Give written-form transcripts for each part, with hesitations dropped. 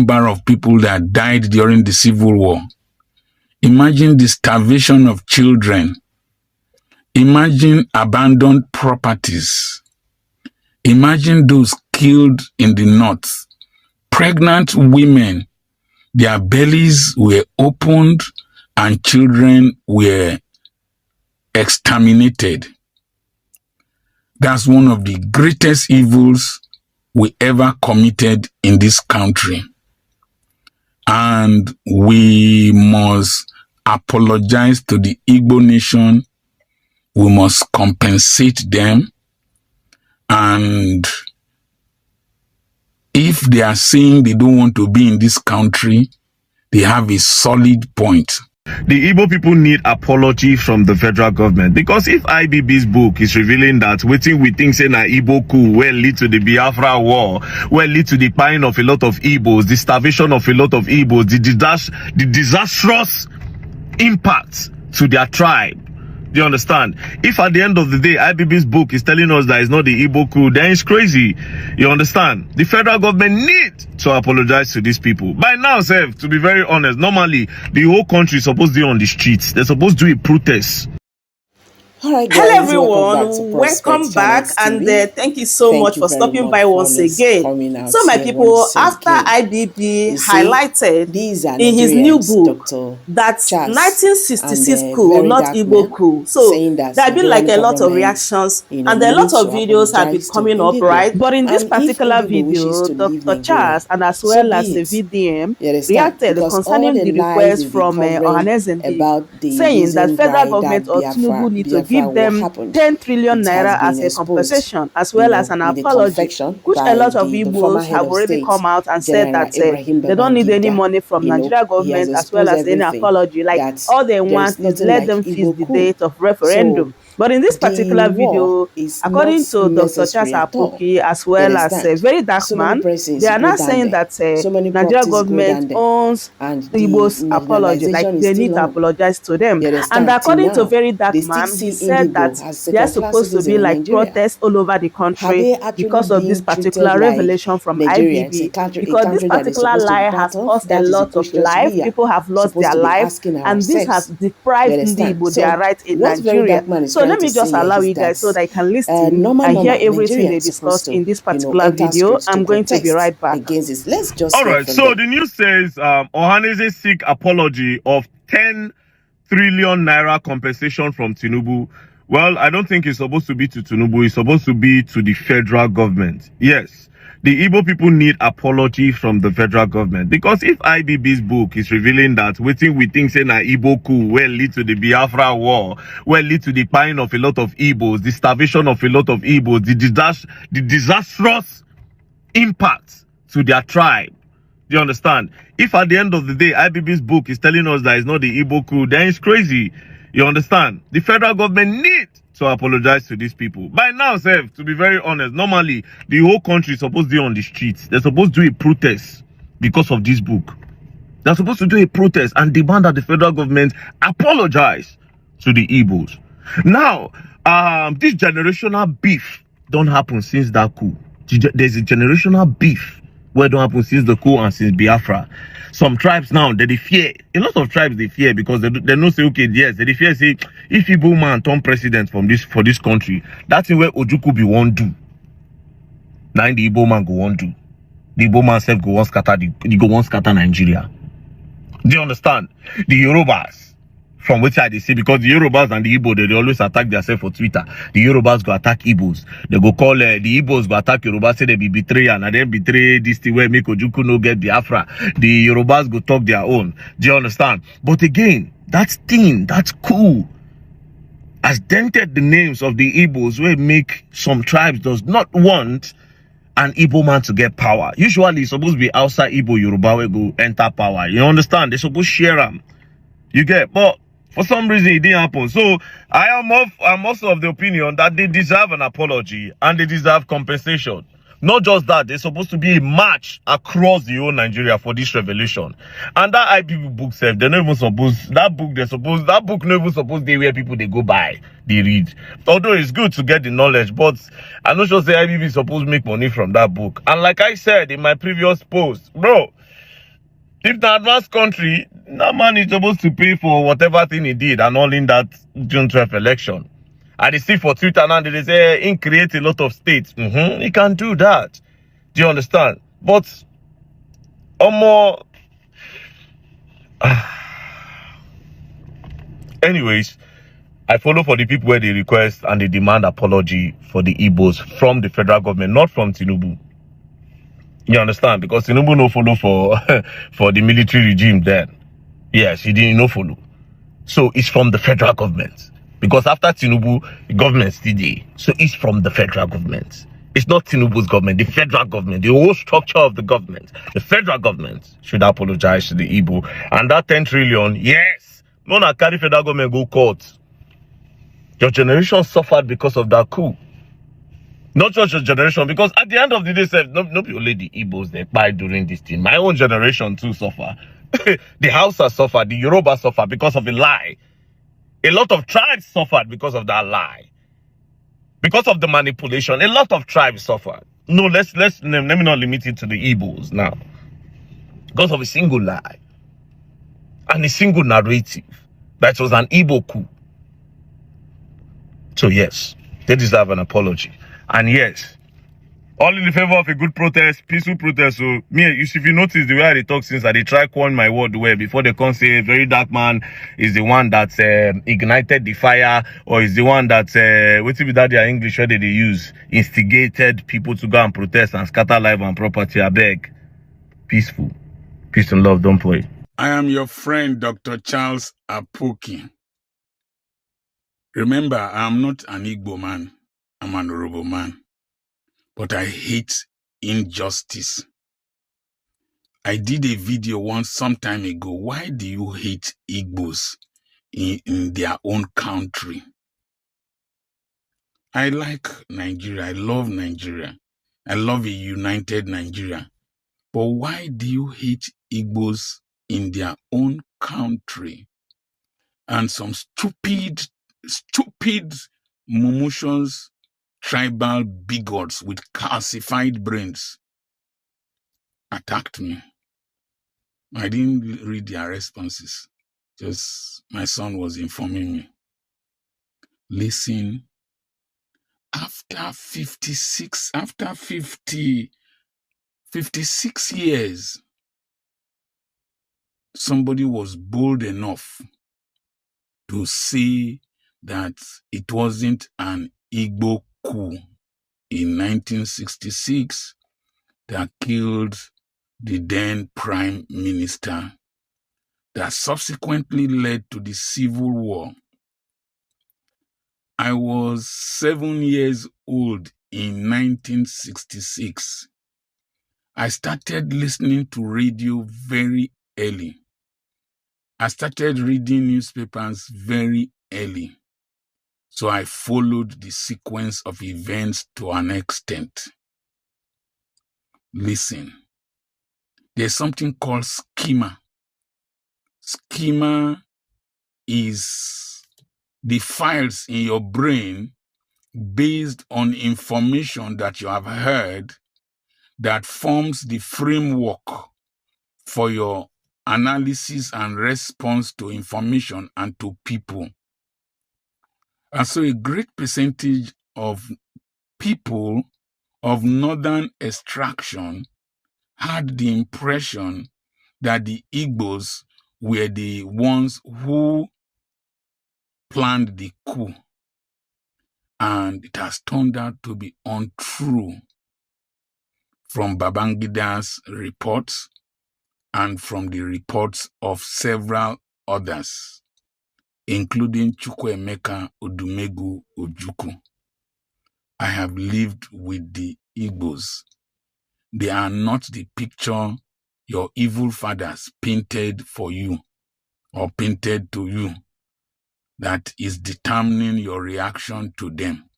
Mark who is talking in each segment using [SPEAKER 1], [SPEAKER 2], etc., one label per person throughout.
[SPEAKER 1] number of people that died during the Civil War. Imagine the starvation of children. Imagine abandoned properties. Imagine those killed in the north. Pregnant women, their bellies were opened and children were exterminated. That's one of the greatest evils we ever committed in this country. And we must apologize to the Igbo nation. We must compensate them. And if they are saying they don't want to be in this country, they have a solid point.
[SPEAKER 2] The Igbo people need apology from the federal government, because if IBB's book is revealing that waiting we think say na Igbo coup will lead to the Biafra war, will lead to the dying of a lot of Igbos, the starvation of a lot of Igbos, the disastrous impact to their tribe. Do you understand? If at the end of the day, IBB's book is telling us that it's not the Igbo coup, then it's crazy. You understand? The federal government needs to apologize to these people. By now, Seth, to be very honest, normally, the whole country is supposed to be on the streets. They're supposed to do a protest.
[SPEAKER 3] All right, guys,
[SPEAKER 4] hello everyone, welcome back, and thank you so much for stopping by once again. So my people, after IBB highlighted in his new book that 1966 coup, not Igbo coup, so there have been like a lot of reactions and a lot of videos have been coming up, right? But in this particular video, Dr. Charls and as well as the VDM reacted concerning the request from Ohanezendi saying that federal government or Tinubu need to give them 10 trillion naira as a compensation, as well as an apology, which a lot of Igbos have already come out and said that they don't need any money from Nigeria government, as well as any apology. Like all they want is let them fix the date of referendum. But in this particular video, according to Dr. Charls Apoki, as well as a very dark man, they are not saying that Nigeria government owns Igbo's apology, like they need to apologize to them. And according to very dark man, he said that they are supposed to be like protests all over the country because of this particular revelation from IBB. Because this particular lie has cost a lot of life. People have lost their lives, and this has deprived the Igbo their rights in Nigeria. So let me just allow you guys so that I can listen and hear everything they discussed in this particular video. I'm going to be right back.
[SPEAKER 2] All right, so the news says Ohaneze seek apology of 10 trillion naira compensation from Tinubu. Well, I don't think it's supposed to be to Tinubu. It's supposed to be to the federal government. Yes. The Igbo people need apology from the federal government, because if IBB's book is revealing that waiting we think say na Igbo coup will lead to the Biafra war, will lead to the dying of a lot of Igbos, the starvation of a lot of Igbos, the disastrous impact to their tribe. Do you understand? If at the end of the day, IBB's book is telling us that it's not the Igbo coup, then it's crazy. You understand? The federal government needs to apologize to these people. By now, Seth, to be very honest, normally, the whole country is supposed to be on the streets. They're supposed to do a protest because of this book. They're supposed to do a protest and demand that the federal government apologize to the Igbos. Now, this generational beef don't happen since that coup. There's a generational beef where don't happen since the coup and since Biafra. Some tribes now, they fear. A lot of tribes, they fear because they know say, okay, yes, they fear say, if Igbo man turn president for this country, that's where Ojuku be won't do. Now the Igbo man go won't do. The Igbo man self go one scatter Nigeria. Do you understand? The Yorubas, from which side they say, because the Yorubas and the Igbo, they always attack themselves for Twitter. The Yorubas go attack Igbos. They go call the Igbos go attack Yorubas, say they be betrayal, and then betray this thing where make Ojuku no get Biafra. The Yorubas go talk their own. Do you understand? But again, that thing, that's cool, has dented the names of the Igbos where make some tribes does not want an Igbo man to get power. Usually it's supposed to be outside Igbo Yoruba where go enter power. You understand? They're supposed to share them. You get, but for some reason it didn't happen. So I'm also of the opinion that they deserve an apology and they deserve compensation. Not just that, there's supposed to be a march across the whole Nigeria for this revelation. And that IBB book self, they're not even supposed, that book not even supposed to be where people they go buy, they read. Although it's good to get the knowledge, but I'm not sure say IBB is supposed to make money from that book. And like I said in my previous post, bro, If the advanced country, that man is supposed to pay for whatever thing he did and all in that June 12th election. And they see for Twitter now, they say, he create a lot of states. He can do that. Do you understand? But, more. Anyways, I follow for the people where they request and they demand apology for the Igbos from the federal government, not from Tinubu. You understand? Because Tinubu no follow for for the military regime then. Yes, he didn't no follow. So it's from the federal government. Because after Tinubu, the government still there. So it's from the federal government. It's not Tinubu's government, the federal government, the whole structure of the government. The federal government should apologize to the Igbo. And that 10 trillion, yes, no na carry federal government go court. Your generation suffered because of that coup. Not just your generation, because at the end of the day, no be only the Igbos they buy during this thing. My own generation too suffer. The Hausa suffered, the Yoruba suffered because of a lie. A lot of tribes suffered because of that lie. Because of the manipulation, a lot of tribes suffered. No, let me not limit it to the Igbos now. Because of a single lie. And a single narrative. That was an Igbo coup. So yes, they deserve an apology. And yes, all in the favor of a good protest, peaceful protest. So me, if you notice the way I talk since I try coin my word way before they come say very dark man is the one that ignited the fire, or is the one that what be that their English where they use instigated people to go and protest and scatter life and property. I beg, peaceful, peace and love, don't play.
[SPEAKER 1] I am your friend, Dr. Charls Apoki. Remember, I am not an Igbo man. I'm an Orobo man. But I hate injustice. I did a video once some time ago. Why do you hate Igbos in their own country? I like Nigeria. I love Nigeria. I love a united Nigeria. But why do you hate Igbos in their own country? And some stupid mumutions, tribal bigots with calcified brains attacked me. I didn't read their responses. Just my son was informing me. Listen, after 56 years, somebody was bold enough to say that it wasn't an Igbo coup in 1966 that killed the then Prime Minister, that subsequently led to the Civil War. I was 7 years old in 1966. I started listening to radio very early. I started reading newspapers very early. So I followed the sequence of events to an extent. Listen, there's something called schema. Schema is the files in your brain based on information that you have heard that forms the framework for your analysis and response to information and to people. And so a great percentage of people of northern extraction had the impression that the Igbos were the ones who planned the coup. And it has turned out to be untrue from Babangida's reports and from the reports of several others, including Chukwuemeka Odumegu Ojukwu. I have lived with the Igbos. They are not the picture your evil fathers painted for you or painted to you that is determining your reaction to them.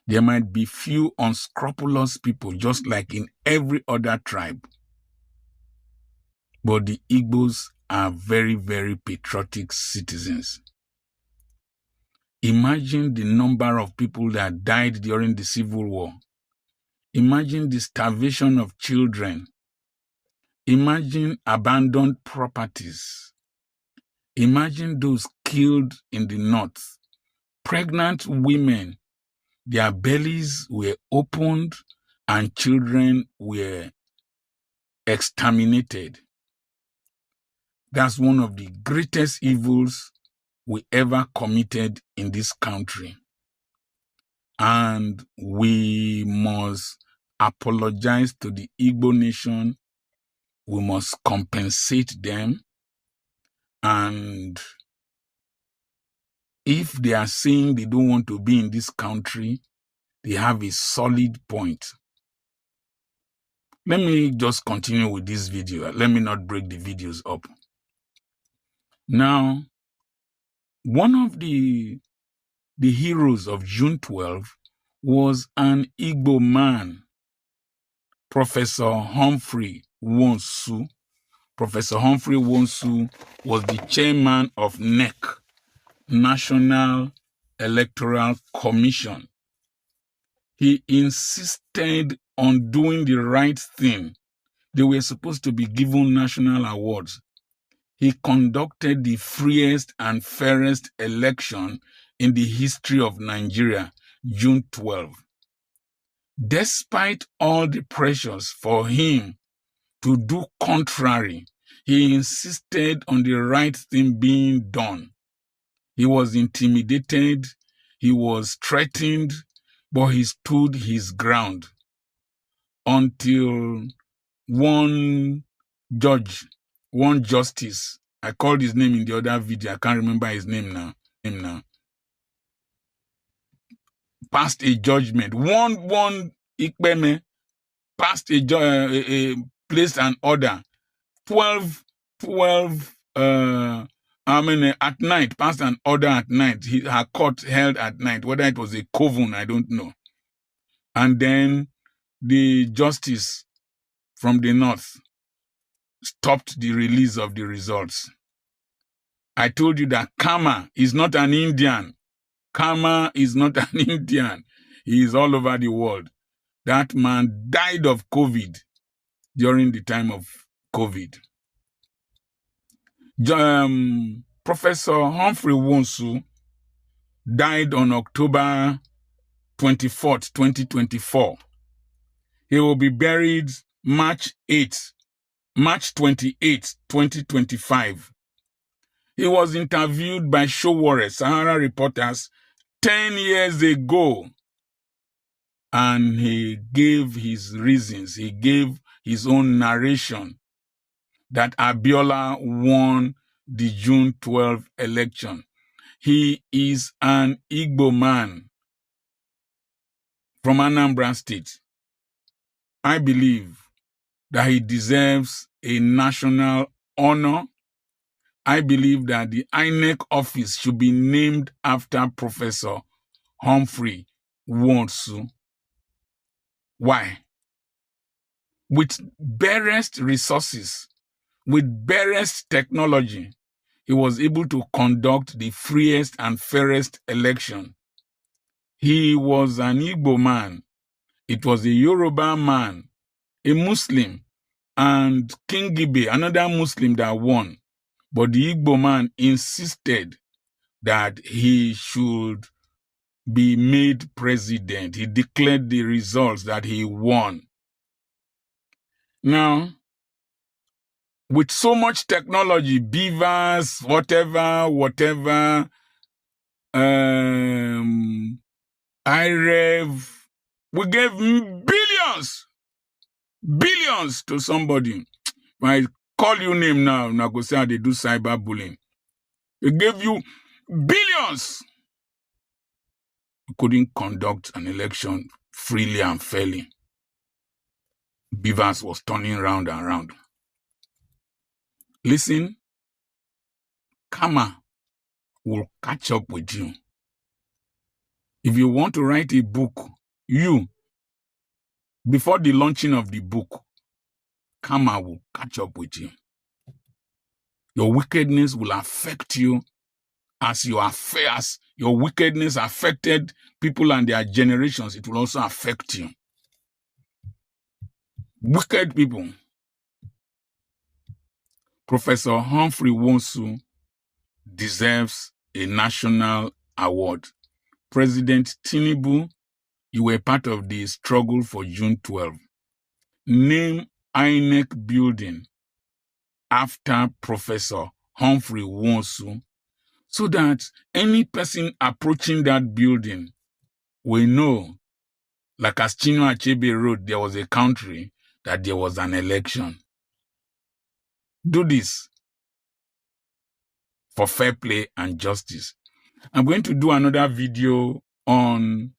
[SPEAKER 1] There might be few unscrupulous people just like in every other tribe. But the Igbos are very, very patriotic citizens. Imagine the number of people that died during the Civil War. Imagine the starvation of children. Imagine abandoned properties. Imagine those killed in the north. Pregnant women, their bellies were opened and children were exterminated. That's one of the greatest evils we ever committed in this country. And we must apologize to the Igbo nation. We must compensate them. And if they are saying they don't want to be in this country, they have a solid point. Let me just continue with this video. Let me not break the videos up. Now, one of the heroes of June 12 was an Igbo man, Professor Humphrey Wonsu. Professor Humphrey Wonsu was the chairman of NEC, National Electoral Commission. He insisted on doing the right thing. They were supposed to be given national awards. He conducted the freest and fairest election in the history of Nigeria, June 12. Despite all the pressures for him to do contrary, he insisted on the right thing being done. He was intimidated, he was threatened, but he stood his ground until one justice, I called his name in the other video, I can't remember his name now, passed a judgment. One Ikpeme passed placed an order. 12 at night, passed an order at night. Her court held at night, whether it was a coven, I don't know. And then the justice from the north stopped the release of the results. I told you that Kama is not an Indian. Kama is not an Indian. He is all over the world. That man died of COVID during the time of COVID. Professor Humphrey Wonsu died on October 24th, 2024. He will be buried March 28th, 2025. He was interviewed by Showore, Sahara reporters, 10 years ago. And he gave his reasons. He gave his own narration that Abiola won the June 12 election. He is an Igbo man from Anambra State. I believe that he deserves a national honor. I believe that the INEC office should be named after Professor Humphrey Wonsu. Why? With barest resources, with barest technology, he was able to conduct the freest and fairest election. He was an Igbo man. It was a Yoruba man, a Muslim, and King Gibe, another Muslim that won. But the Igbo man insisted that he should be made president. He declared the results that he won. Now, with so much technology, beavers, whatever, IREV, we gave billions to somebody. If I call you name now, I go say they do cyberbullying. They gave you billions. You couldn't conduct an election freely and fairly. Beavers was turning round and round. Listen, karma will catch up with you. If you want to write a book, before the launching of the book, karma will catch up with you. Your wickedness will affect you as your affairs, your wickedness affected people and their generations. It will also affect you. Wicked people Professor Humphrey Wonsu deserves a national award. President Tinubu, you were part of the struggle for June 12. Name INEC building after Professor Humphrey Wonsu so that any person approaching that building will know, like as Chinua Achebe wrote, there was a country, that there was an election. Do this for fair play and justice. I'm going to do another video on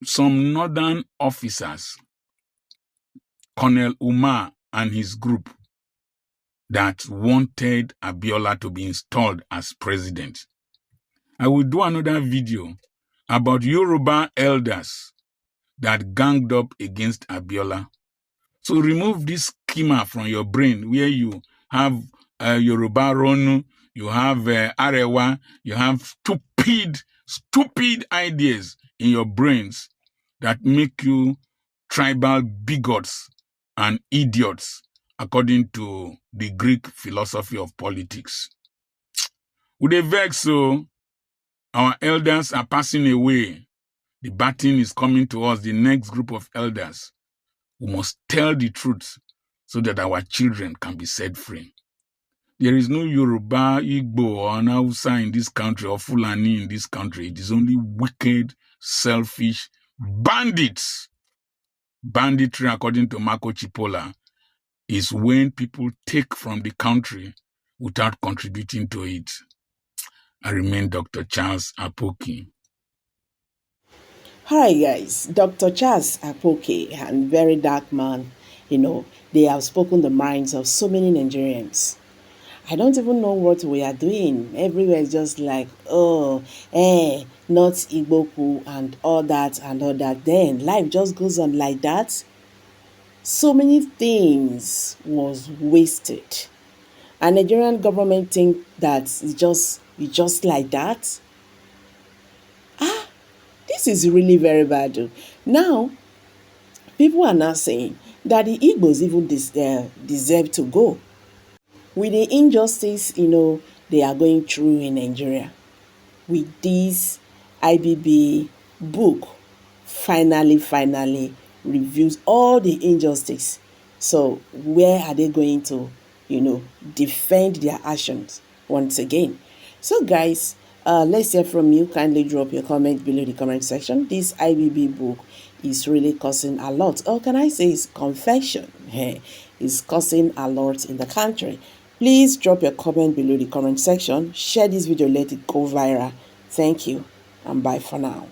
[SPEAKER 1] some northern officers, Colonel Umar and his group, that wanted Abiola to be installed as president. I will do another video about Yoruba elders that ganged up against Abiola. So remove this schema from your brain where you have Yoruba Ronu, you have Arewa, you have stupid ideas in your brains that make you tribal bigots and idiots according to the Greek philosophy of politics. With a vex, so our elders are passing away. The baton is coming to us, the next group of elders. We must tell the truth so that our children can be set free. There is no Yoruba, Igbo, or Hausa in this country, or Fulani in this country. It is only wicked, selfish bandits. Banditry, according to Marco Cipolla, is when people take from the country without contributing to it. I remain Dr. Charles Apoki.
[SPEAKER 3] Hi guys, Dr. Charles Apoki, and very dark man. They have spoken the minds of so many Nigerians. I don't even know what we are doing. Everywhere is just like, not Igbo and all that and all that. Then life just goes on like that. So many things was wasted. And Nigerian government think that it's just like that. This is really very bad. Now, people are now saying that the Igbos even deserve to go. With the injustice, they are going through in Nigeria. With this IBB book, finally reviews all the injustice. So where are they going to, defend their actions once again? So guys, let's hear from you. Kindly drop your comment below the comment section. This IBB book is really causing a lot. Or can I say it's confession? It's causing a lot in the country. Please drop your comment below the comment section. Share this video, let it go viral. Thank you and bye for now.